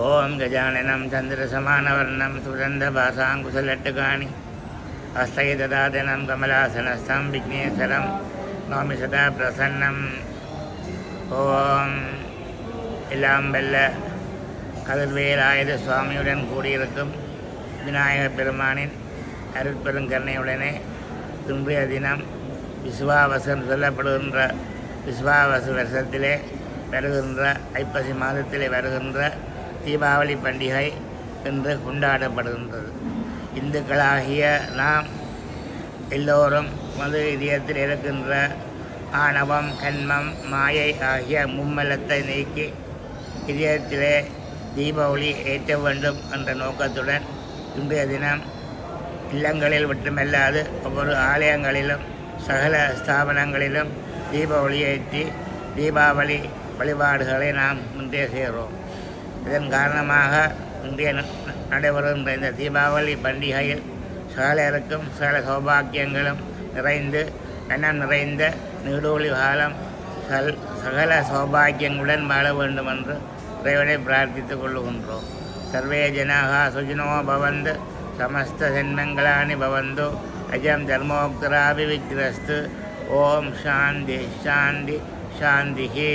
ஓம் கஜானனம் சந்திரசமானவர்ணம் சுகந்தபாசாங்குசலட்டுகாணி ஹஸ்தயததாதனம் கமலாசனஸ்தம் Vigneswaram know me சதா பிரசன்னம். ஓம் எல்லாம் வெல்ல கதிர்வேலாயுத சுவாமியுடன் கூடியிருக்கும் விநாயகப் பெருமானின் அருட்பெருங்கருணையுடனே இன்றைய தினம் விசுவாவசம் சொல்லப்படுகின்ற விசுவாவச வருஷத்திலே வருகின்ற ஐப்பசி மாதத்திலே வருகின்ற தீபாவளி பண்டிகை என்று கொண்டாடப்படுகின்றது. இந்துக்களாகிய நாம் எல்லோரும் மது இதயத்தில் இருக்கின்ற ஆணவம், கண்மம், மாயை ஆகிய மும்மலத்தை நீக்கி இதயத்திலே தீபாவளி ஏற்ற வேண்டும் என்ற நோக்கத்துடன் இன்றைய தினம் இல்லங்களில் மட்டுமல்லாது ஒவ்வொரு ஆலயங்களிலும் சகல ஸ்தாபனங்களிலும் தீபாவளி ஏற்றி தீபாவளி வழிபாடுகளை நாம் இன்றைய செய்கிறோம். இதன் காரணமாக இன்றைய நடைபெறுகின்ற இந்த தீபாவளி பண்டிகையில் சகலருக்கும் சகல சௌபாக்கியங்களும் நிறைந்து மனம் நிறைந்த நீடூழி காலம் சகல சௌபாக்கியங்களுடன் வாழ வேண்டும் என்று இறைவனை பிரார்த்தித்துக் கொள்ளுகின்றோம். சர்வே ஜனாக சுஜினோ பவந்து சமஸ்த ஜன்மங்களானி பவந்து அஜம் தர்மோக்தராபிவிக்ரஸ்து. ஓம் சாந்தி சாந்தி சாந்திஹே.